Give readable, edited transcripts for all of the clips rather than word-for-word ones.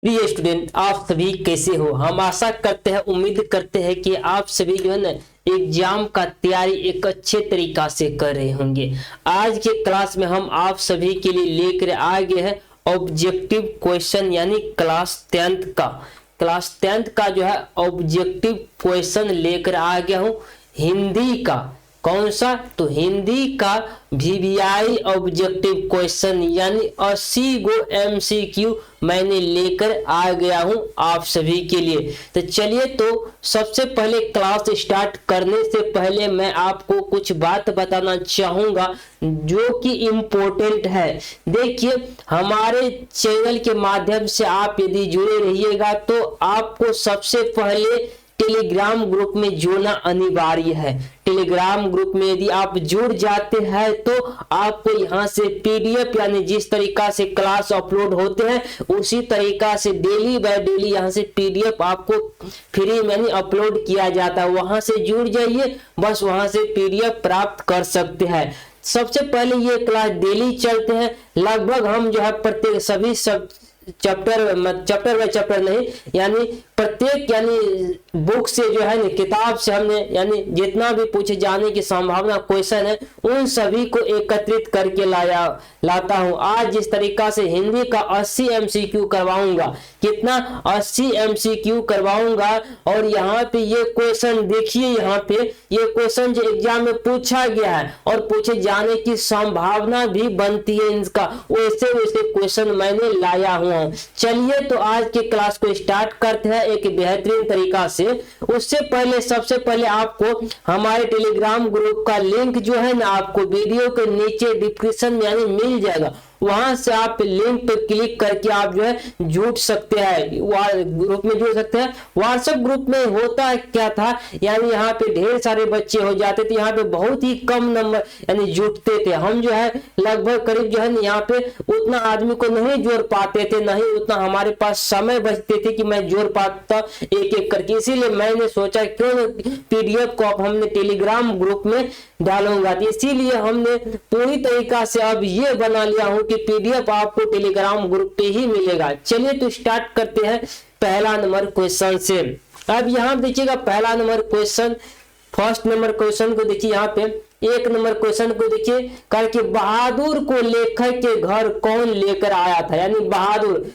प्रिय स्टूडेंट, आप सभी कैसे हो। हम आशा करते हैं, उम्मीद करते हैं कि आप सभी जो है ना एग्जाम का तैयारी एक अच्छे तरीका से कर रहे होंगे। आज के क्लास में हम आप सभी के लिए लेकर आ गए हैं ऑब्जेक्टिव क्वेश्चन, यानी क्लास टेंथ का जो है ऑब्जेक्टिव क्वेश्चन लेकर आ गया हूँ हिंदी का। कौन सा? तो हिंदी का वीवीआई ऑब्जेक्टिव क्वेश्चन यानी 80 गो एमसीक्यू मैंने लेकर आ गया हूं आप सभी के लिए। तो चलिए, तो सबसे पहले क्लास स्टार्ट करने से पहले मैं आपको कुछ बात बताना चाहूंगा जो कि इम्पोर्टेंट है। देखिए, हमारे चैनल के माध्यम से आप यदि जुड़े रहिएगा तो आपको सबसे पहले टेलीग्राम ग्रुप में जुड़ना अनिवार्य है। टेलीग्राम ग्रुप में यदि आप जुड़ जाते हैं तो आपको यहाँ से पीडीएफ यानी जिस तरीका से क्लास अपलोड होते हैं उसी तरीका से डेली बाय डेली यहाँ से पीडीएफ आपको फ्री में अपलोड किया जाता है। वहां से जुड़ जाइए, बस वहां से पीडीएफ प्राप्त कर सकते हैं। सबसे पहले ये क्लास डेली चलते हैं। लगभग हम जो है प्रत्येक सभी सब चैप्टर बाय चैप्टर नहीं, यानी प्रत्येक यानी बुक से जो है ना किताब से हमने यानी जितना भी पूछे जाने की संभावना क्वेश्चन है उन सभी को एकत्रित करके लाता हूं। आज जिस तरीका से हिंदी का 80 एमसीक्यू करवाऊंगा, कितना 80 एमसीक्यू करवाऊंगा। और यहाँ पे ये क्वेश्चन देखिए, यहाँ पे ये क्वेश्चन जो एग्जाम में पूछा गया है और पूछे जाने की संभावना भी बनती है इनका, वैसे वैसे क्वेश्चन मैंने लाया हुआ। चलिए, तो आज के क्लास को स्टार्ट करते हैं एक बेहतरीन तरीका से। उससे पहले सबसे पहले आपको हमारे टेलीग्राम ग्रुप का लिंक जो है ना आपको वीडियो के नीचे डिस्क्रिप्शन में यानी मिल जाएगा। वहां से आप लिंक पर क्लिक करके आप जो है जुड़ सकते हैं, ग्रुप में जुड़ सकते हैं। व्हाट्सएप ग्रुप में होता क्या था, यानी यहाँ पे ढेर सारे बच्चे हो जाते थे, यहाँ पे बहुत ही कम नंबर यानी जुटते थे। हम जो है लगभग करीब जो है यहाँ पे उतना आदमी को नहीं जोड़ पाते थे, नहीं उतना हमारे पास समय बचते थे कि मैं जोड़ पाता एक एक करके। इसीलिए मैंने सोचा क्यों पीडीएफ को अब हमने टेलीग्राम ग्रुप में डालूंगा। इसीलिए हमने पूरी तरीका से अब ये बना लिया हूं कि पीडीएफ आपको टेलीग्राम ग्रुप पे ही मिलेगा। चलिए, तो स्टार्ट करते हैं पहला नंबर क्वेश्चन से। अब यहाँ देखिएगा पहला number question, first number question को देखिए। यहाँ पे एक नंबर क्वेश्चन को देखिए, करके बहादुर को लेखक के घर कौन लेकर आया था। यानी बहादुर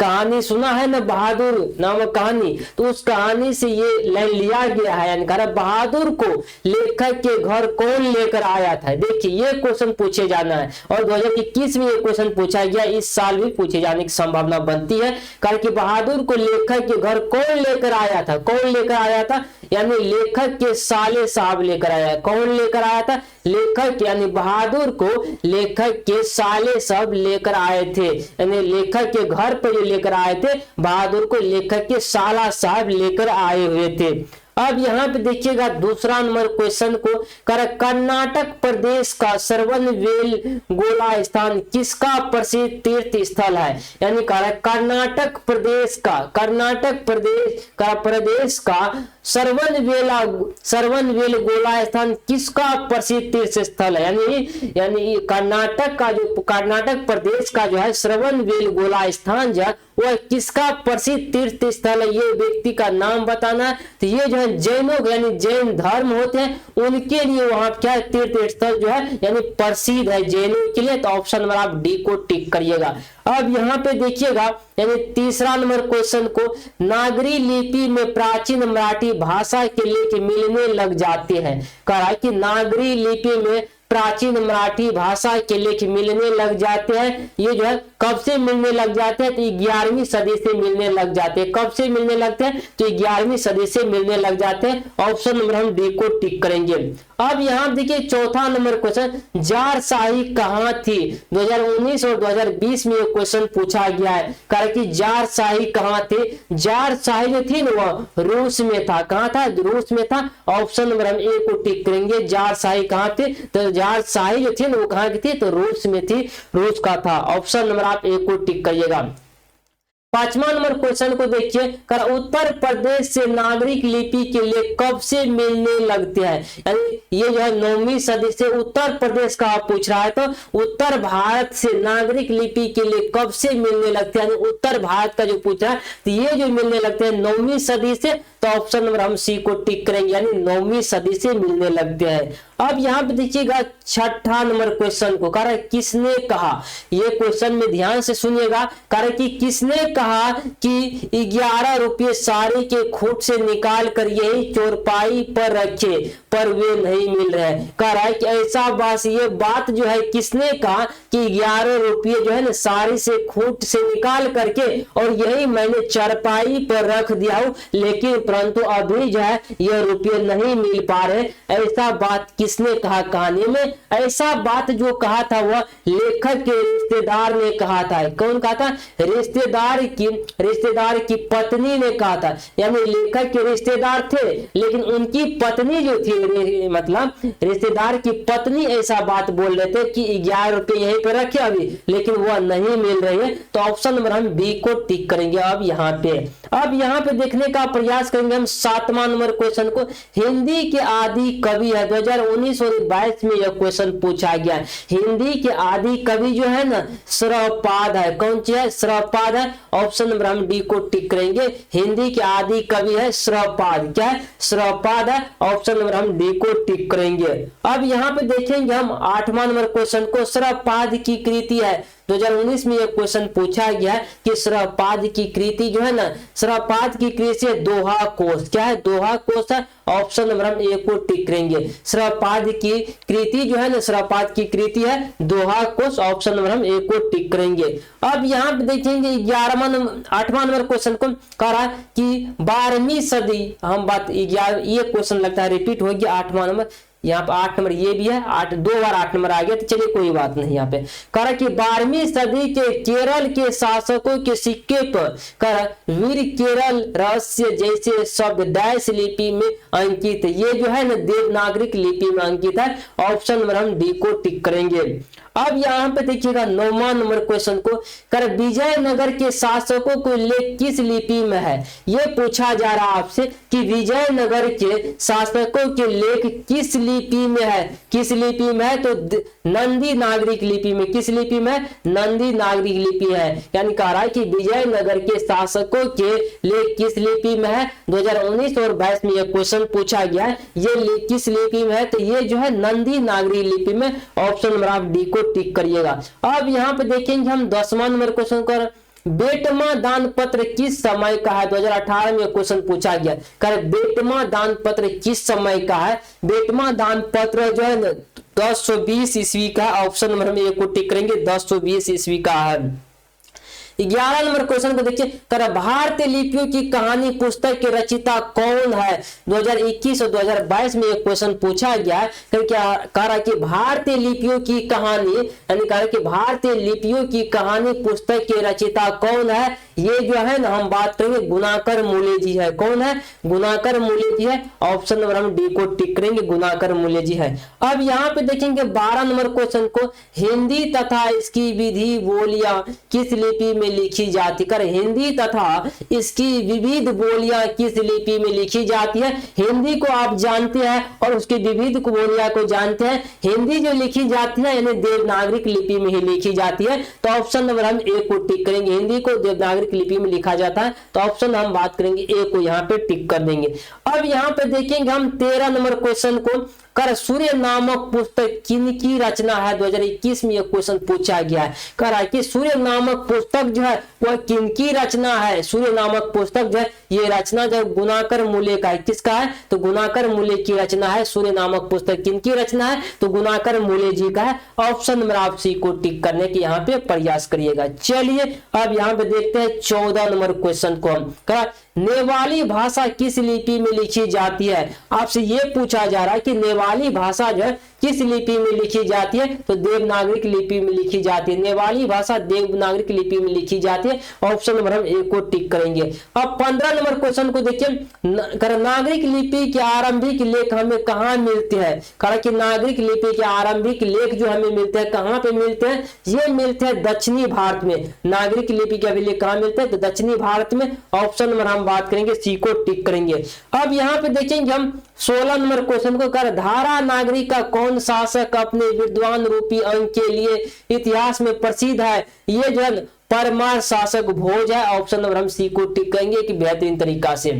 कहानी सुना है ना, बहादुर नामक कहानी, तो उस कहानी से ये लाइन लिया गया है। यानी कह रहा बहादुर को लेखक के घर कौन लेकर आया था। देखिए, ये क्वेश्चन पूछे जाना है और 2021 में ये क्वेश्चन पूछा गया, इस साल भी पूछे जाने की संभावना बनती है। कहा कि बहादुर को लेखक के घर कौन लेकर आया था। कौन लेकर आया था? यानी लेखक के साले साहब लेकर आया। कौन लेकर आया था? लेखक यानी बहादुर को लेखक के साले साहब लेकर आए थे। यानी लेखक के घर पर जो लेकर आए थे, बहादुर को लेखक के साला साहब लेकर आए हुए थे। अब यहाँ पे देखिएगा दूसरा नंबर क्वेश्चन को, कर्नाटक प्रदेश का श्रवणबेलगोला स्थान किसका प्रसिद्ध तीर्थ स्थल है। यानी कर्नाटक प्रदेश का श्रवणबेलगोला स्थान किसका प्रसिद्ध तीर्थ स्थल है। यानी कर्नाटक प्रदेश का जो है श्रवणबेलगोला स्थान जो है वह किसका प्रसिद्ध तीर्थ स्थल है, ये व्यक्ति का नाम बताना है। तो ये जो है जैनों यानी जैन धर्म होते हैं उनके लिए वहां क्या तीर्थ स्थल जो है यानी प्रसिद्ध है जैनों के लिए। तो ऑप्शन नंबर आप डी को टिक करिएगा। अब यहाँ पे देखिएगा यानी तीसरा नंबर क्वेश्चन को, नागरी लिपि में प्राचीन मराठी भाषा के लेख मिलने लग जाते हैं। कहा कि नागरी लिपि में प्राचीन मराठी भाषा के लेख मिलने लग जाते हैं। ये जो है कब से मिलने लग जाते हैं? तो 11वीं सदी से मिलने लग जाते हैं। कब से मिलने लगते हैं? तो 11वीं सदी से मिलने लग जाते हैं। ऑप्शन नंबर हम डी को टिक करेंगे। अब यहाँ देखिए चौथा नंबर क्वेश्चन, जार शाही कहाँ थी। 2019 और 2020 में ये क्वेश्चन पूछा गया है। कहा कि जार शाही कहाँ थे। जार शाही जो थी ना वह रूस में था। कहाँ था? रूस में था। ऑप्शन नंबर हम ए को टिक करेंगे। जार शाही कहाँ थे? तो जार शाही जो थी ना वो कहाँ की थी? तो रूस में थी, रूस का था। ऑप्शन नंबर आप ए को टिक करिएगा। 5वां नंबर क्वेश्चन को देखिए, कर उत्तर प्रदेश से नागरिक लिपि के लिए कब से मिलने लगते हैं। यानी ये जो है 9वीं सदी से उत्तर प्रदेश का पूछ रहा है, तो उत्तर भारत से नागरिक लिपि के लिए कब से मिलने लगते हैं, यानी उत्तर भारत का जो पूछ रहा है, तो ये जो मिलने लगते हैं 9वीं सदी से, तो ऑप्शन नंबर हम सी को टिक करेंगे, यानी 9वीं सदी से मिलने लगते हैं। अब यहाँ पे देखिएगा 6ठा नंबर क्वेश्चन को, कारण किसने कहा, ये क्वेश्चन में ध्यान से सुनिएगा, कारण कि किसने कहा कि 11 रुपये साड़ी के खूंट से निकाल कर यही चौपाई पर रखे पर वे नहीं मिल रहे। कह रहा है कि ऐसा बात, ये बात जो है किसने कहा कि 11 रुपये जो है ना साड़ी से खूंट से निकाल करके और यही मैंने चरपाई पर रख दिया हूं, लेकिन परंतु अभी जो है ये रुपये नहीं मिल पा रहे। ऐसा बात किसने कहा कहानी में, ऐसा बात जो कहा था वह लेखक के रिश्तेदार ने कहा था। कौन कहा था, रिश्तेदार की पत्नी ने कहा था, यानी लेखक के रिश्तेदार थे लेकिन उनकी पत्नी जो थी, मतलब रिश्तेदार की पत्नी ऐसा बात बोल रहे थे कि 11 रुपये यहीं पे रखे अभी, लेकिन वह नहीं मिल रही है, तो ऑप्शन नंबर हम बी को टिक करेंगे। अब यहाँ पे देखने का प्रयास करेंगे हम 7वां नंबर क्वेश्चन को, हिंदी के आदि कवि है 2019 और 22 में यह क्वेश्चन पूछा गया। हिंदी के आदि कवि जो है ना श्रवपाद है, कौन सी है, श्रवपाद है, ऑप्शन नंबर हम डी को टिक करेंगे। हिंदी के आदि कवि है श्रवपाद, क्या है, श्रवपाद है, ऑप्शन नंबर हम डी को टिक करेंगे। अब यहाँ पे देखेंगे हम 8वां नंबर क्वेश्चन को, श्रवपाद की कृति है 2019 में यह क्वेश्चन पूछा गया कि श्रवपाद की कृति जो है ना, श्रवपाद की कृति से दोहा कोश, क्या है, दोहा कोश है, ऑप्शन नंबर हम ए को टिक करेंगे। श्रवपाद की कृति जो है ना, श्रवपाद की कृति है दोहा कोश, ऑप्शन नंबर हम ए को टिक करेंगे। अब यहाँ पे देखेंगे 8वां नंबर क्वेश्चन को, कहा कि 12वीं सदी, हम बात 11, ये क्वेश्चन लगता है रिपीट हो गया 8वां नंबर, यहाँ पे 8 नंबर ये भी है, 2 बार 8 नंबर आ गया, तो चलिए कोई बात नहीं। यहाँ पे कहा कि 12वीं सदी के केरल के शासकों के सिक्के पर कहा वीर केरल रहस्य जैसे शब्द डैश लिपि में अंकित, ये जो है ना देवनागरिक लिपि में अंकित है, ऑप्शन नंबर हम डी को टिक करेंगे। अब यहाँ पे देखिएगा 9वां नंबर क्वेश्चन को, कर विजयनगर के शासकों को लेख किस लिपि में है, ये पूछा जा रहा है आपसे कि विजयनगर के शासकों के लेख किस लिपि में है, किस लिपि में है, तो नंदी नागरिक लिपि में, किस लिपि में, नंदी नागरिक लिपि है, यानी कह रहा है कि विजयनगर के शासकों के लेख किस लिपि में है, 2019 और 22 में यह क्वेश्चन पूछा गया है, ये किस लिपि में है, तो ये जो है नंदी नागरिक लिपि में, ऑप्शन नंबर आप डी को टिक करिएगा। अब यहाँ पे देखेंगे हम 10वां नंबर क्वेश्चन कर, बेटमा दान पत्र किस समय का है, 2018 में क्वेश्चन पूछा गया, कर बेटमा दान पत्र किस समय का है, बेटमा दान पत्र जो है 1020 ईस्वी का, ऑप्शन नंबर हम ए को टिक करेंगे, 1020 ईस्वी का है। 11 नंबर क्वेश्चन को देखिए, कर भारतीय लिपियों की कहानी पुस्तक के रचयिता कौन है, 2021 और 2022 में एक क्वेश्चन पूछा गया है, कहा कि भारतीय लिपियों की कहानी, यानी कहा कि भारतीय लिपियों की कहानी पुस्तक के रचयिता कौन है, ये जो है ना हम बात करेंगे गुणाकर मूले जी है, कौन है, गुणाकर मूले जी है, ऑप्शन नंबर हम डी को टिक करेंगे, गुणाकर मूले जी है। अब यहाँ पे देखेंगे 12 नंबर क्वेश्चन को, हिंदी तथा इसकी विधि बोलियां किस लिपि में लिखी जाती, कर हिंदी तथा इसकी विविध बोलियां किस लिपि में लिखी जाती है। हिंदी को आप जानते हैं और उसकी विविध बोलियां को जानते हैं, हिंदी जो लिखी जाती है यानी देवनागरिक लिपि में ही लिखी जाती है, तो ऑप्शन नंबर हम ए को टिक करेंगे, हिंदी को देवनागरिक लिपि में लिखा जाता है, तो ऑप्शन हम बात करेंगे ए को यहाँ पे टिक कर देंगे। अब यहाँ पे देखेंगे हम 13 नंबर क्वेश्चन को, कर सूर्य नामक पुस्तक किनकी रचना है, 2021 में यह क्वेश्चन पूछा गया है, कह रहा है कि सूर्य नामक पुस्तक जो है वह किनकी रचना है, सूर्य नामक पुस्तक जो है ये रचना जो गुणाकर मूले का है, किसका है, तो गुणाकर मूले की रचना है, सूर्य नामक पुस्तक किनकी रचना है, तो गुणाकर मूले जी का है, ऑप्शन नंबर आप सी को टिक करने की यहाँ पे प्रयास करिएगा। चलिए अब यहाँ पे देखते हैं 14 नंबर क्वेश्चन को, हम नेवाली भाषा किस लिपि में लिखी जाती है, आपसे ये पूछा जा रहा है कि नेवाली भाषा जो है किस लिपि में लिखी जाती है? तो देवनागरिक लिपि में लिखी जाती है। नेपाली भाषा देवनागरिक लिपि में लिखी जाती है। ऑप्शन नंबर हम ए को टिक करेंगे। अब 15 नंबर क्वेश्चन को देखिए, नागरिक लिपि के आरंभिक लेख हमें कहाँ मिलते हैं? कारण कि नागरिक लिपि के आरंभिक लेख जो हमें मिलते हैं कहाँ पे मिलते हैं? ये मिलते हैं दक्षिणी भारत में। नागरिक लिपि के अभिलेख कहाँ मिलते हैं? तो दक्षिणी भारत में। ऑप्शन नंबर हम बात करेंगे सी को टिक करेंगे। अब यहाँ पे देखेंगे हम 16 नंबर क्वेश्चन को, कर धारा नागरिक का कौन शासक अपने विद्वान रूपी अंक के लिए इतिहास में प्रसिद्ध है? ये जो है परमार शासक भोज है। ऑप्शन नंबर हम सी को टिक करेंगे कि बेहतरीन तरीका से।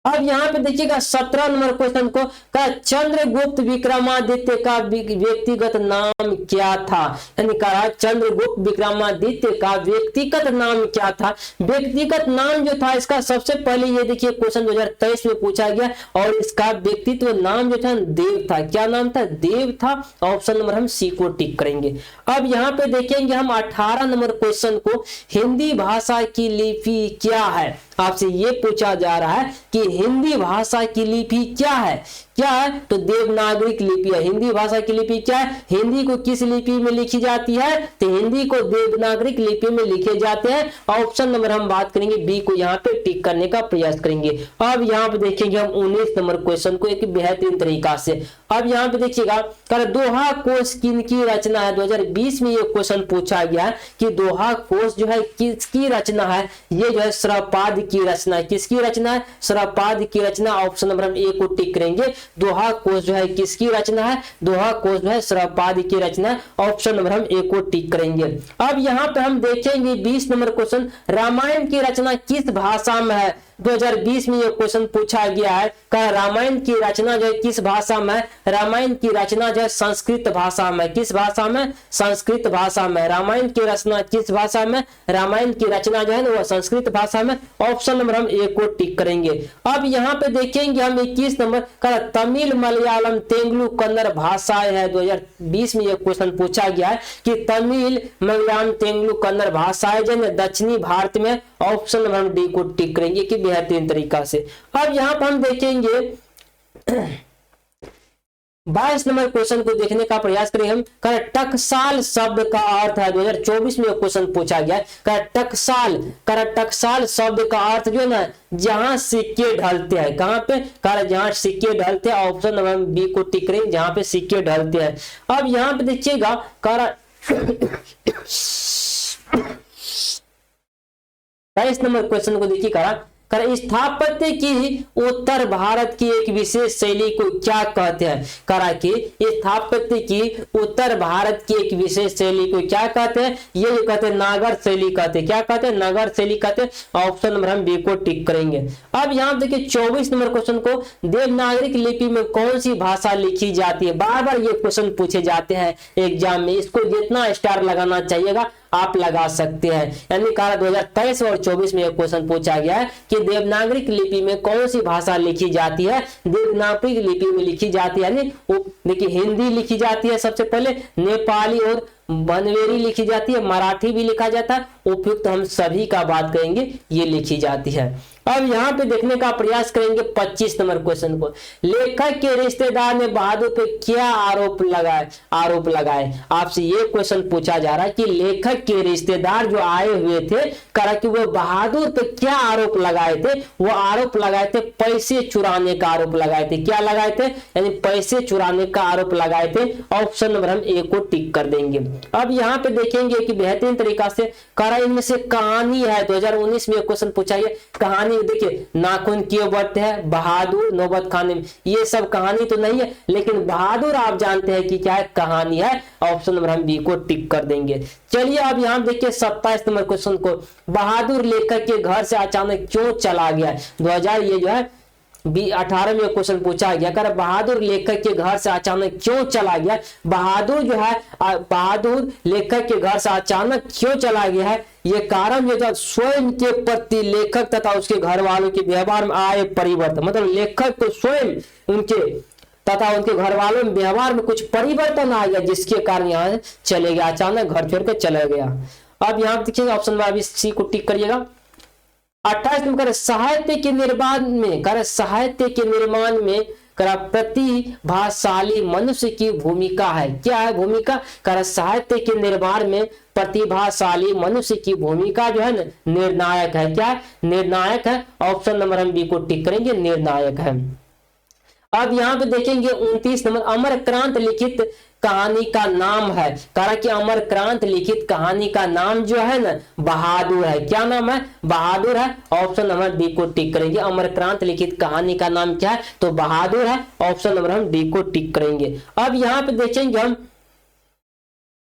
अब यहाँ पे देखिएगा 17 नंबर क्वेश्चन को, कहा चंद्रगुप्त विक्रमादित्य का व्यक्तिगत नाम क्या था? यानी कहा चंद्रगुप्त विक्रमादित्य का व्यक्तिगत नाम क्या था? व्यक्तिगत नाम जो था इसका सबसे पहले ये देखिए क्वेश्चन 2023 में पूछा गया और इसका व्यक्तित्व नाम जो था देव था। क्या नाम था? देव था। ऑप्शन नंबर हम सी को टिक करेंगे। अब यहाँ पे देखेंगे हम 18 नंबर क्वेश्चन को, हिंदी भाषा की लिपि क्या है? आपसे ये पूछा जा रहा है कि हिंदी भाषा की लिपि क्या है? क्या है? तो देवनागरिक लिपि है। हिंदी भाषा की लिपि क्या है? हिंदी को किस लिपि में लिखी जाती है? तो हिंदी को देवनागरिक लिपि में लिखे जाते हैं। ऑप्शन नंबर हम बात करेंगे बी को यहाँ पे टिक करने का प्रयास करेंगे। अब यहाँ पे देखेंगे हम 19 नंबर क्वेश्चन को एक बेहतरीन तरीका से। अब यहाँ पे देखिएगा, कर दोहा कोश किनकी रचना है? 2020 में ये क्वेश्चन पूछा गया है कि दोहा कोश जो है किसकी रचना है? ये जो है श्रवपाद की रचना है। किसकी रचना है? श्रवपाद की रचना। ऑप्शन नंबर हम ए को टिक करेंगे। दोहा कोश जो है किसकी रचना है? दोहा कोश जो है श्रवपाद की रचना है। ऑप्शन नंबर हम ए को टिक करेंगे। अब यहाँ पे हम देखेंगे 20 नंबर क्वेश्चन, रामायण की रचना किस भाषा में है? 2020 में ये क्वेश्चन पूछा गया है। कहा रामायण की रचना जो है किस भाषा में है? रामायण की रचना जो है संस्कृत भाषा में। किस भाषा में? संस्कृत भाषा में। रामायण की रचना किस भाषा में? रामायण की रचना जो है ना वो संस्कृत भाषा में। ऑप्शन नंबर हम ए को टिक करेंगे। अब यहाँ पे देखेंगे हम 21 नंबर का, तमिल मलयालम तेलुगु कन्नड़ भाषाएं है। 2020 में ये क्वेश्चन पूछा गया है कि तमिल मलयालम तेलुगु कन्नड़ भाषाएं जो है दक्षिणी भारत में। ऑप्शन नंबर हम डी को टिक करेंगे कि बेहतरीन तरीका से। अब यहाँ पर हम देखेंगे 22 नंबर क्वेश्चन को देखने का प्रयास करें हम। टकसाल शब्द का अर्थ है, 2024 में क्वेश्चन पूछा गया है। टकसाल शब्द का अर्थ जो है ना जहां सिक्के ढलते हैं। कहां पे? जहां सिक्के ढलते हैं। ऑप्शन नंबर बी को टिक करें, जहां पे सिक्के ढलते हैं। अब यहाँ पे देखिएगा 22 नंबर क्वेश्चन को देखिए, स्थापत्य की उत्तर भारत की एक विशेष शैली को क्या कहते हैं? करा कि स्थापत्य की उत्तर भारत की एक विशेष शैली को क्या कहते हैं? ये जो कहते हैं नागर शैली कहते हैं। क्या कहते हैं? नागर शैली कहते हैं। ऑप्शन नंबर हम बी को टिक करेंगे। अब यहाँ देखिए 24 नंबर क्वेश्चन को, देवनागरिक लिपि में कौन सी भाषा लिखी जाती है? बार बार ये क्वेश्चन पूछे जाते हैं एग्जाम में। इसको जितना स्टार लगाना चाहिएगा आप लगा सकते हैं। यानी कहा 2023 और 24 में क्वेश्चन पूछा गया है कि देवनागरिक लिपि में कौन सी भाषा लिखी जाती है? देवनागरिक लिपि में लिखी जाती है, यानी देखिए हिंदी लिखी जाती है सबसे पहले, नेपाली और बनवेरी लिखी जाती है, मराठी भी लिखा जाता है। उपयुक्त हम सभी का बात करेंगे ये लिखी जाती है। अब यहाँ पे देखने का प्रयास करेंगे 25 नंबर क्वेश्चन को, लेखक के रिश्तेदार ने बहादुर पे क्या आरोप लगाए? आपसे ये क्वेश्चन पूछा जा रहा है कि लेखक के रिश्तेदार जो आए हुए थे, करा कि वो बहादुर पे क्या आरोप लगाए थे? वो आरोप लगाए थे पैसे चुराने का आरोप लगाए थे। क्या लगाए थे? यानी पैसे चुराने का आरोप लगाए थे। ऑप्शन नंबर हम ए को टिक कर देंगे। अब यहाँ पे देखेंगे कि बेहतरीन तरीका से करा इनमें से कहानी है। 2019 में क्वेश्चन पूछा गया कहानी। देखिए नाखून क्यों बढ़ते हैं? बहादुर नौबत खाने में। ये सब कहानी तो नहीं है, लेकिन बहादुर आप जानते हैं कि क्या है? कहानी है। ऑप्शन नंबर हम बी को टिक कर देंगे। चलिए अब यहाँ देखिए 27 नंबर क्वेश्चन को, बहादुर लेखक के घर से अचानक क्यों चला गया? 2000 ये जो है 18 में क्वेश्चन पूछा गया, कर बहादुर लेखक के घर से अचानक क्यों चला गया? बहादुर जो है बहादुर लेखक के घर से अचानक क्यों चला गया है? ये कारण जो था स्वयं के प्रति लेखक तथा उसके घर वालों के व्यवहार में आए परिवर्तन। मतलब लेखक को स्वयं उनके तथा उनके घर वालों में व्यवहार में कुछ परिवर्तन आ गया, जिसके कारण यहाँ चले गया, अचानक घर छोड़कर चला गया। अब यहाँ देखिए ऑप्शन नंबर सी को टिक करिएगा। 28 नंबर साहित्य के निर्माण में करा प्रतिभाशाली मनुष्य की भूमिका है। क्या है भूमिका? करा साहित्य के निर्माण में प्रतिभाशाली मनुष्य की भूमिका जो है ना निर्णायक है। क्या है? निर्णायक है। ऑप्शन नंबर हम बी को टिक करेंगे, निर्णायक है। अब यहाँ पे देखेंगे 29 नंबर, अमरक्रांत लिखित कहानी का नाम है। कहा कि अमरक्रांत लिखित कहानी का नाम जो है ना बहादुर है। क्या नाम है? बहादुर है। ऑप्शन नंबर डी को टिक करेंगे। अमरक्रांत लिखित कहानी का नाम क्या है? तो बहादुर है। ऑप्शन नंबर हम डी को टिक करेंगे। अब यहाँ पे देखेंगे हम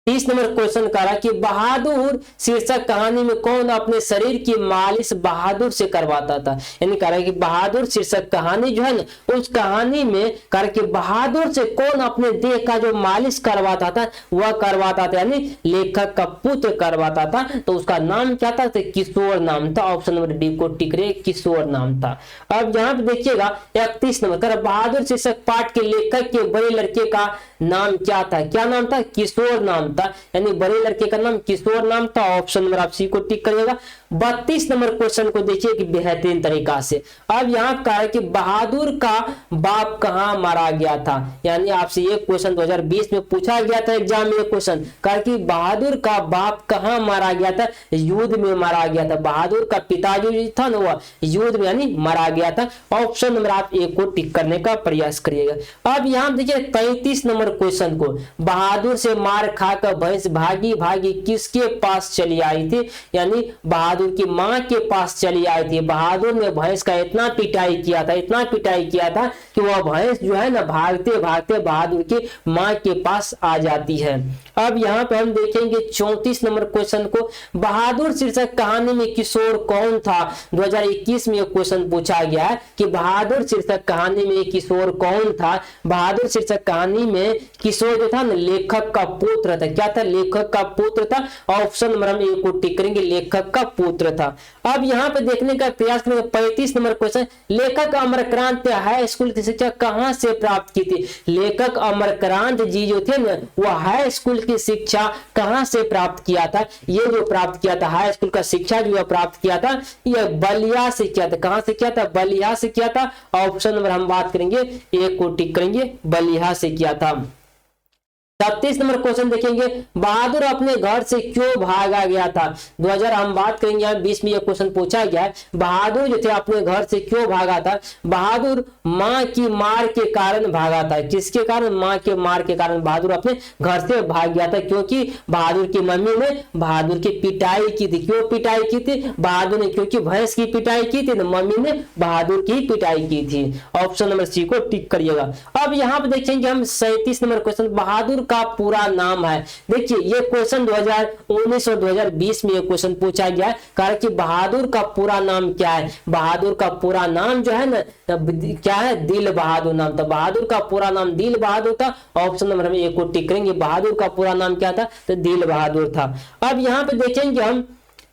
30 नंबर क्वेश्चन करा कि बहादुर शीर्षक कहानी में कौन अपने शरीर की मालिश बहादुर से करवाता था। यानी कह रहा है कि बहादुर शीर्षक कहानी जो है ना उस कहानी में कह रहा कि बहादुर से कौन अपने देह का जो मालिश करवाता था वह करवाता था, यानी लेखक का पुत्र करवाता था। तो उसका नाम क्या था? तो किशोर नाम था। ऑप्शन नंबर डी को टिक रहे, किशोर नाम था। अब यहाँ पे देखिएगा 31 नंबर, बहादुर शीर्षक पाठ के लेखक के बड़े लड़के का नाम क्या था? क्या नाम था? किशोर नाम था। यानी बड़े लड़के का नाम किशोर नाम था। ऑप्शन नंबर आप सी को टिक करिएगा। 32 नंबर क्वेश्चन को देखिए कि बेहतरीन तरीका से। अब यहाँ कहा है कि बहादुर का बाप कहाँ मारा गया था। यानी आपसे ये क्वेश्चन 2020 में पूछा गया था एग्जाम में। क्वेश्चन कहा कि बहादुर का बाप कहाँ मारा गया था? युद्ध में मारा गया था। बहादुर का पिता जो था ना वह युद्ध में यानी मारा गया था। ऑप्शन नंबर आप ए को टिक करने का प्रयास करिएगा। अब यहाँ देखिए 33 नंबर क्वेश्चन को, बहादुर से मार खाकर भैंस भागी भागी किसके पास चली आई थी? यानी बहादुर की मां के पास चली आई थी। बहादुर ने भैंस का इतना पिटाई किया था, इतना पिटाई किया था कि वह भैंस जो है ना भागते भागते बहादुर की मां के पास आ जाती है। अब यहाँ पे हम देखेंगे 34 नंबर क्वेश्चन को, बहादुर शीर्षक कहानी में किशोर कौन था? 2021 में यह क्वेश्चन पूछा गया है कि बहादुर शीर्षक कहानी में किशोर कौन था? बहादुर शीर्षक कहानी में किशोर जो था ना लेखक का पुत्र था। क्या था? लेखक का पुत्र था। ऑप्शन नंबर हम ए को टिक करेंगे, लेखक का पुत्र था। अब यहाँ पे देखने का प्रयास करेंगे 35 नंबर क्वेश्चन, लेखक अमरक्रांत हाई स्कूल की शिक्षा कहाँ से प्राप्त की थी? लेखक अमरक्रांत जी जो थे ना वह हाई स्कूल की शिक्षा कहाँ से प्राप्त किया था? ये जो प्राप्त किया था हाई स्कूल का शिक्षा जो प्राप्त किया था यह बलिया से किया था। कहाँ से किया था? बलिया से किया था। ऑप्शन नंबर हम बात करेंगे ए को टिक करेंगे, बलिया से किया था। 36 नंबर क्वेश्चन देखेंगे, बहादुर अपने घर से क्यों भागा गया था? 2000 हम बात करेंगे यहाँ 20 में यह क्वेश्चन पूछा गया है, बहादुर जो थे अपने घर से क्यों भागा था? बहादुर मां की मार के कारण भागा था। किसके कारण? मां के मार के कारण बहादुर अपने घर से भाग गया था, क्योंकि बहादुर की मम्मी ने बहादुर की पिटाई की थी। क्यों पिटाई की थी? बहादुर ने क्योंकि भैंस की पिटाई की थी, मम्मी ने बहादुर की पिटाई की थी। ऑप्शन नंबर सी को टिक करिएगा। अब यहाँ पे देखेंगे हम 37 नंबर क्वेश्चन, बहादुर का पूरा नाम है। देखिए ये क्वेश्चन 2019 और 2020 में ये क्वेश्चन पूछा गया है। कारण कि बहादुर का पूरा नाम क्या है? बहादुर का पूरा नाम जो है ना क्या है? दिल बहादुर नाम था। बहादुर का पूरा नाम दिल बहादुर था। ऑप्शन नंबर हम ए को टिक करेंगे, बहादुर का पूरा नाम क्या था? तो दिल बहादुर था। अब यहाँ पे देखेंगे हम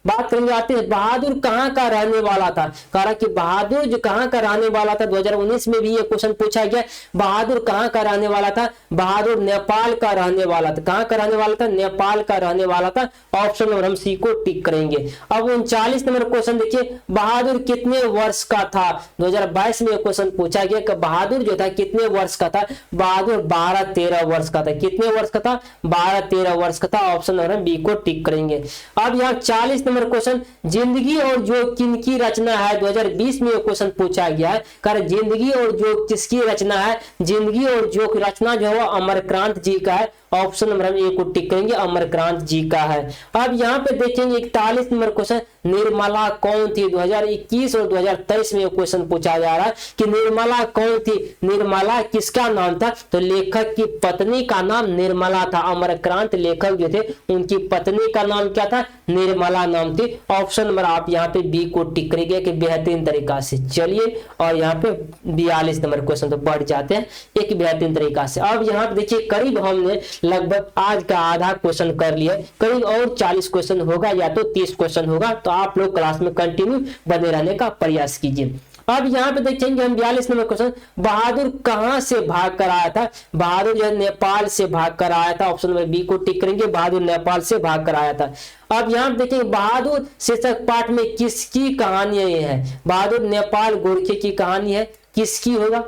बात करेंगे आते हैं बहादुर कहाँ का रहने वाला था। कहा कि बहादुर जो कहाँ का रहने वाला था, 2019 में भी ये क्वेश्चन पूछा गया, बहादुर कहाँ का रहने वाला था? बहादुर नेपाल का रहने वाला था। कहाँ का रहने वाला था? नेपाल का रहने वाला था। ऑप्शन नंबर हम सी को टिक करेंगे। अब 39 नंबर क्वेश्चन देखिए, बहादुर कितने वर्ष का था? 2022 में क्वेश्चन पूछा गया कि बहादुर जो था कितने वर्ष का था? बहादुर 12-13 वर्ष का था। कितने वर्ष का था? 12-13 वर्ष का था। ऑप्शन नंबर बी को टिक करेंगे। अब यहाँ 40 क्वेश्चन, जिंदगी और जो किनकी रचना है? 2020 में क्वेश्चन पूछा गया है, कारण जिंदगी और जो किसकी रचना है? जिंदगी और जो रचना जो है अमरक्रांत जी का है। ऑप्शन नंबर हम ए को टिक करेंगे, अमरक्रांत जी का है। अब यहाँ पे देखेंगे 41 नंबर क्वेश्चन, निर्मला कौन थी? 2021 और 2023 में क्वेश्चन पूछा जा रहा है कि निर्मला कौन थी? निर्मला किसका नाम था? तो लेखक की पत्नी का नाम निर्मला था। अमरक्रांत लेखक जो थे उनकी पत्नी का नाम क्या था? निर्मला नाम थी। ऑप्शन नंबर आप यहाँ पे बी को टिक करेंगे कि बेहतरीन तरीका से। चलिए और यहाँ पे 42 नंबर क्वेश्चन तो बढ़ जाते हैं एक बेहतरीन तरीका से। अब यहाँ पे देखिए करीब हमने लगभग आज का आधा क्वेश्चन कर लिया, करीब और 40 क्वेश्चन होगा या तो 30 क्वेश्चन होगा। तो आप लोग क्लास में कंटिन्यू बने रहने का प्रयास कीजिए। अब यहाँ पे देखेंगे हम 42 नंबर क्वेश्चन, बहादुर कहाँ से भाग कर आया था? बहादुर जो नेपाल से भाग कर आया था। ऑप्शन नंबर बी को टिक करेंगे, बहादुर नेपाल से भाग कर आया था। अब यहाँ पे देखेंगे बहादुर शीर्षक पाठ में किसकी कहानी है? बहादुर नेपाल गोरखे की कहानी है। किसकी होगा?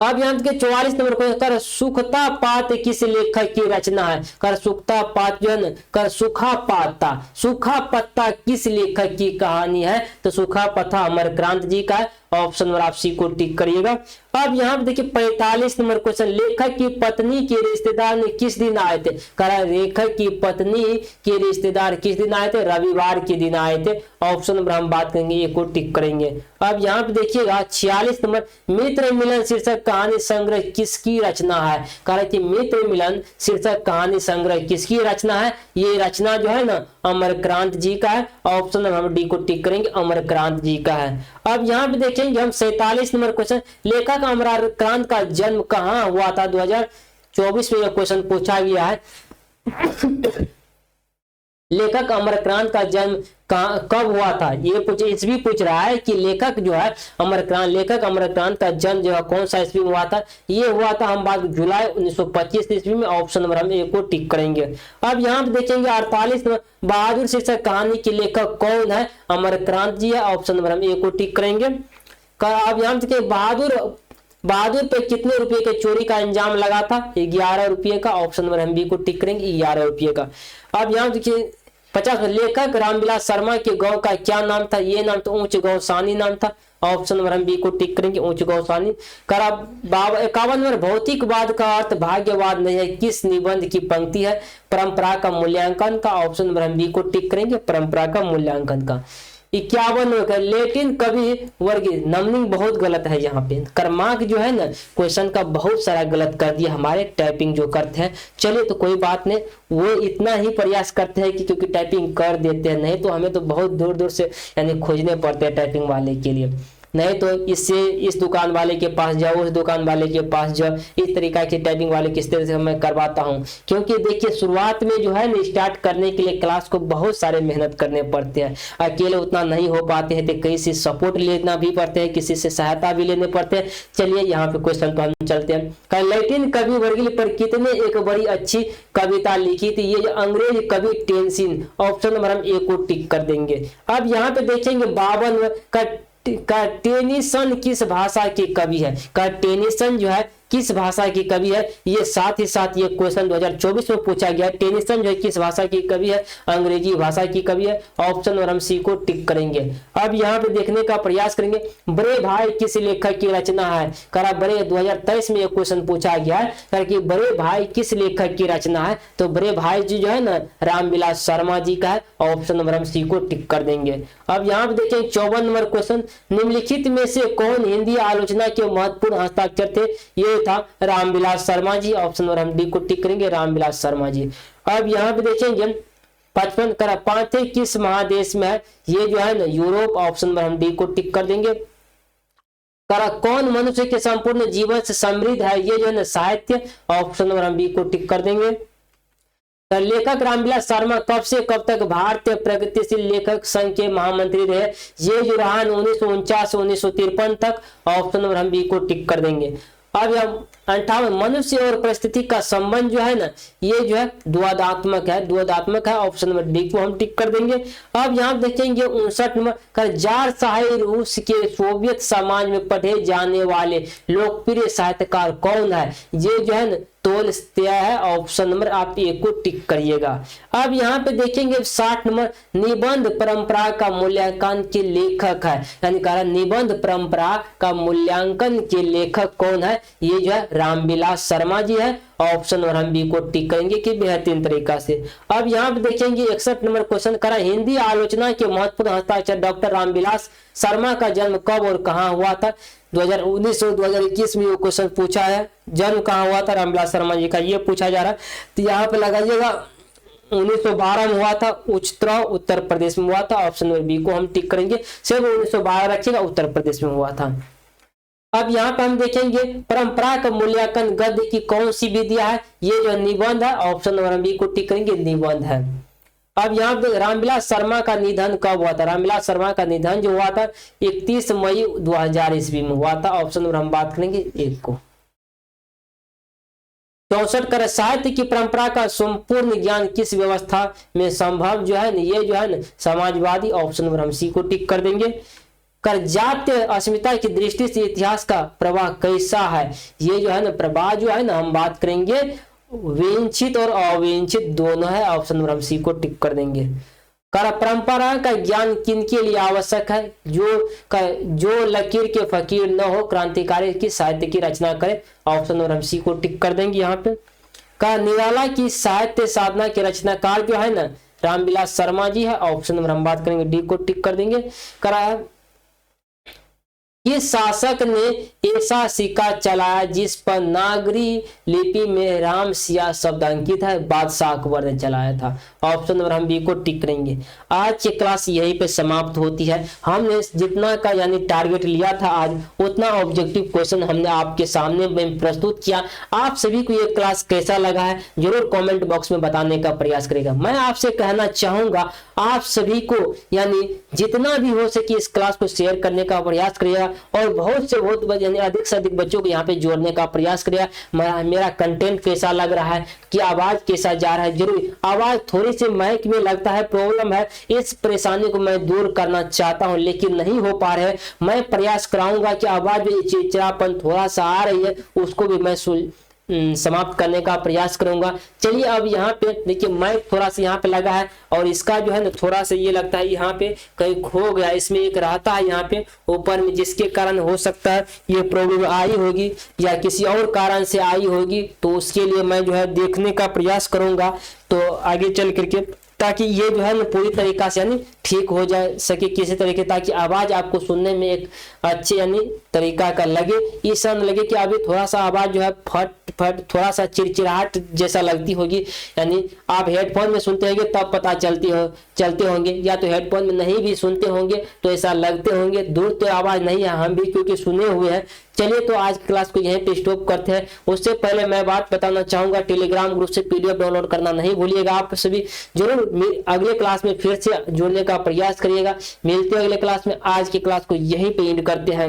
अब यहाँ के 44 नंबर क्वेश्चन, कर सुखता पात किस लेखक की रचना है? कर सुखता पात जो है ना, कर सूखा पाता, सूखा पत्ता किस लेखक की कहानी है? तो सूखा पत्ता अमरक्रांत जी का है। ऑप्शन नंबर आप सी को टिक करिएगा। अब यहाँ पे देखिए 45 नंबर क्वेश्चन, लेखक की पत्नी के रिश्तेदार ने किस दिन आए थे? करा लेखक की पत्नी के रिश्तेदार किस दिन आए थे? रविवार के दिन आए थे। ऑप्शन नंबर हम बात करेंगे, एक को टिक करेंगे। अब यहाँ पे देखिएगा 46 नंबर, मित्र मिलन शीर्षक कहानी संग्रह किसकी रचना है? कहा कि मित्र मिलन शीर्षक कहानी संग्रह किसकी रचना है? ये रचना जो है ना अमरक्रांत जी का है। ऑप्शन नंबर हम डी को टिक करेंगे, अमरक्रांत जी का है। अब यहाँ पे देखेंगे हम 47 नंबर क्वेश्चन, लेखक अमरक्रांत का जन्म कहाँ हुआ था? 2024 में यह क्वेश्चन पूछा गया है। लेखक अमरक्रांत का जन्म कब हुआ था? ये ईस्वी पूछ रहा है कि लेखक जो है लेखक अमरक्रांत का जन्म जो है कौन सा ईस्वी में हुआ था? ये हुआ था हम बात जुलाई 1925 ईस्वी में। ऑप्शन नंबर हम ए को टिक करेंगे। अब यहाँ पे देखेंगे 48 नंबर, बहादुर शीर्षक कहानी के लेखक कौन है? अमरक्रांत जी है। ऑप्शन नंबर हम ए को टिक करेंगे। अब यहाँ देखिए बहादुर पे कितने रुपए के चोरी का इंजाम लगा था? 11 रुपये का। ऑप्शन नंबर हम बी को टिक करेंगे, 11 रुपये का। अब यहाँ देखिए 50, लेखक रामविलास शर्मा के गांव का क्या नाम था? ये नाम तो ऊंच गौसानी नाम था। ऑप्शन नंबर हम बी को टिक करेंगे, ऊंच गौसानी। 51 नंबर, भौतिकवाद का अर्थ भाग्यवाद नहीं है किस निबंध की पंक्ति है? परंपरा का मूल्यांकन का। ऑप्शन नंबर हम बी को टिक करेंगे, परंपरा का मूल्यांकन का। 51 लेटिन कवि वर्गीय, नमनिंग बहुत गलत है यहाँ पे। क्रमांक जो है ना क्वेश्चन का बहुत सारा गलत कर दिया हमारे टाइपिंग जो करते हैं। चलिए तो कोई बात नहीं, वो इतना ही प्रयास करते हैं कि क्योंकि टाइपिंग कर देते हैं, नहीं तो हमें तो बहुत दूर दूर से यानी खोजने पड़ते हैं टाइपिंग वाले के लिए। नहीं तो इससे इस दुकान वाले के पास जाओ, उस दुकान वाले के पास जाओ, इस तरीका की टाइपिंग वाले किस तरह से मैं करवाता हूँ। क्योंकि देखिए शुरुआत में जो है ना स्टार्ट करने के लिए क्लास को बहुत सारे मेहनत करने पड़ते हैं, अकेले उतना नहीं हो पाते हैं, तो किसी से सपोर्ट लेना भी पड़ते हैं, किसी से सहायता भी लेने पड़ते हैं। चलिए यहाँ पे क्वेश्चन पर हम चलते हैं। लैटिन कवि वर्गीय पर कितने एक बड़ी अच्छी कविता लिखी थी? ये जो अंग्रेज कवि टेनिसन। ऑप्शन नंबर हम ए को टिक कर देंगे। अब यहाँ पे देखेंगे 52 का टेनिसन किस भाषा के कवि है? का टेनिसन जो है किस भाषा की कवि है? ये साथ ही साथ ये क्वेश्चन 2024 में पूछा गया। टेनिसन जो है किस भाषा की कवि है? अंग्रेजी भाषा की कवि है। ऑप्शन और हम सी को टिक करेंगे। अब यहाँ पे देखने का प्रयास करेंगे, बड़े भाई किस लेखक की रचना है? करा बड़े 2023 में ये क्वेश्चन पूछा गया है कि बड़े भाई किस लेखक की रचना है? तो बड़े भाई जी जो है ना रामविलास शर्मा जी का है। ऑप्शन नंबर हम सी को टिक कर देंगे। अब यहाँ पे देखें 54 नंबर क्वेश्चन, निम्नलिखित में से कौन हिंदी आलोचना के महत्वपूर्ण हस्ताक्षर थे? ये था रामविलास शर्मा जी। ऑप्शन नंबर हम डी को टिक करेंगे, रामविलास शर्मा जी। अब यहाँ पे देखेंगे 55 करा पांथे किस महादेश में है? ये जो है ना यूरोप। ऑप्शन नंबर हम डी को टिक कर देंगे। करा कौन मनुष्य के संपूर्ण जीवन से समृद्ध है? ये जो है ना साहित्य। ऑप्शन नंबर हम बी को टिक कर देंगे। लेखक रामविलास शर्मा कब से कब तक भारतीय प्रगतिशील लेखक संघ के महामंत्री रहे? ये जो रहा 1949 से 1953 तक। ऑप्शन नंबर हम बी को टिक कर देंगे। अब हम 58 मनुष्य और परिस्थिति का संबंध जो है ना ये जो है द्वंदात्मक है, द्वंदात्मक है। ऑप्शन नंबर डी को हम टिक कर देंगे। अब यहाँ देखेंगे 59 नंबर, जार शाही रूस के सोवियत समाज में पढ़े जाने वाले लोकप्रिय साहित्यकार कौन है? ये जो है ना तोलस्ताय है। ऑप्शन नंबर आप ए को टिक करिएगा। अब यहाँ पे देखेंगे 60 नंबर, निबंध परंपरा का मूल्यांकन के लेखक है, यानी कहा निबंध परंपरा का मूल्यांकन के लेखक कौन है? ये जो है रामविलास शर्मा जी है। ऑप्शन और हम बी को टिक करेंगे कि बेहतरीन तरीका से। अब यहाँ पे देखेंगे 61 नंबर क्वेश्चन करा हिंदी आलोचना के महत्वपूर्ण हस्ताक्षर डॉक्टर रामविलास शर्मा का जन्म कब और कहाँ हुआ था? 2019 और 2021 में वो क्वेश्चन पूछा है, जन्म कहाँ हुआ था रामविलास शर्मा जी का, ये पूछा जा रहा है। तो यहाँ पे लगाइएगा 1912 में हुआ था, उच्चतराव उत्तर प्रदेश में हुआ था। ऑप्शन नंबर बी को हम टिक करेंगे, सिर्फ 1912 रखिएगा, उत्तर प्रदेश में हुआ था। अब यहाँ पे हम देखेंगे परंपरा का मूल्यांकन गद्य की कौन सी विधिया है? ये जो निबंध है। ऑप्शन नंबर बी को टिक करेंगे, निबंध है। अब यहाँ पे रामविलास शर्मा का निधन कब हुआ था? रामविलास शर्मा का निधन जो हुआ था 31 मई 2000 ईस्वी में हुआ था। ऑप्शन नंबर हम बात करेंगे एक को। 64 कर साहित्य की परंपरा का संपूर्ण ज्ञान किस व्यवस्था में संभव जो है ये जो है ना समाजवादी। ऑप्शन नंबर हम सी को टिक कर देंगे। कर जातीय अस्मिता की दृष्टि से इतिहास का प्रवाह कैसा है। ये जो है ना प्रवाह जो है ना हम बात करेंगे विंचित और अविंचित दोनों है। ऑप्शन नंबर हम सी को टिक कर देंगे। कर परंपरा का ज्ञान किनके लिए आवश्यक है। जो लकीर के फकीर न हो, क्रांतिकारी की साहित्य की रचना करे। ऑप्शन नंबर हम सी को टिक कर देंगे यहाँ पे। का निराला की साहित्य साधना के रचनाकार जो है ना रामविलास शर्मा जी है। ऑप्शन नंबर हम बात करेंगे डी को टिक कर देंगे। करा किस शासक ने ऐसा सिक्का चलाया जिस पर नागरी लिपि में राम सिया शब्द अंकित है। बादशाह अकबर ने चलाया था। ऑप्शन नंबर हम बी को टिक करेंगे। आज की क्लास यहीं पे समाप्त होती है। हमने जितना का यानी टारगेट लिया था आज उतना ऑब्जेक्टिव क्वेश्चन हमने आपके सामने में प्रस्तुत किया। आप सभी को ये क्लास कैसा लगा है जरूर कमेंट बॉक्स में बताने का प्रयास करेगा। मैं आपसे कहना चाहूंगा आप सभी को यानी जितना भी हो सके इस क्लास को शेयर करने का प्रयास करिएगा और बहुत से बहुत यानी अधिक से अधिक बच्चों को यहाँ पे जोड़ने का प्रयास करिएगा। मेरा कंटेंट कैसा लग रहा है कि आवाज कैसा जा रहा है, जरूर आवाज थोड़ी सी महक में लगता है, प्रॉब्लम है। इस परेशानी को मैं दूर करना चाहता हूं लेकिन नहीं हो पा रहा है। मैं प्रयास कराऊंगा कि आवाज में चिड़चिड़ापन थोड़ा सा आ रही है उसको भी मैं समाप्त करने का प्रयास करूंगा। चलिए अब यहाँ पे देखिए माइक थोड़ा सा यहाँ पे लगा है और इसका जो है ना थोड़ा सा ये लगता है यहाँ पे कहीं खो गया। इसमें एक रहता है यहाँ पे ऊपर में जिसके कारण हो सकता है ये प्रॉब्लम आई होगी या किसी और कारण से आई होगी। तो उसके लिए मैं जो है देखने का प्रयास करूंगा तो आगे चल करके ताकि ये जो है ना पूरी तरीका से यानी ठीक हो जाए सके किसी तरीके, ताकि आवाज आपको सुनने में एक अच्छे यानी तरीका का लगे। ऐसा न लगे कि अभी थोड़ा सा आवाज जो है फट फट थोड़ा सा चिड़चिड़ाहट जैसा लगती होगी। यानी आप हेडफोन में सुनते होंगे तब पता चलते होंगे या तो हेडफोन में नहीं भी सुनते होंगे तो ऐसा लगते होंगे। दूर तो आवाज नहीं है, हम भी क्योंकि सुने हुए हैं। चलिए तो आज क्लास को यहीं पे स्टॉप करते हैं। उससे पहले मैं बात बताना चाहूंगा टेलीग्राम ग्रुप से पीडीएफ डाउनलोड करना नहीं भूलिएगा। आप सभी जरूर अगले क्लास में फिर से जुड़ने का प्रयास करिएगा। मिलते हैं अगले क्लास में। आज की क्लास को यहीं पे एंड करते हैं।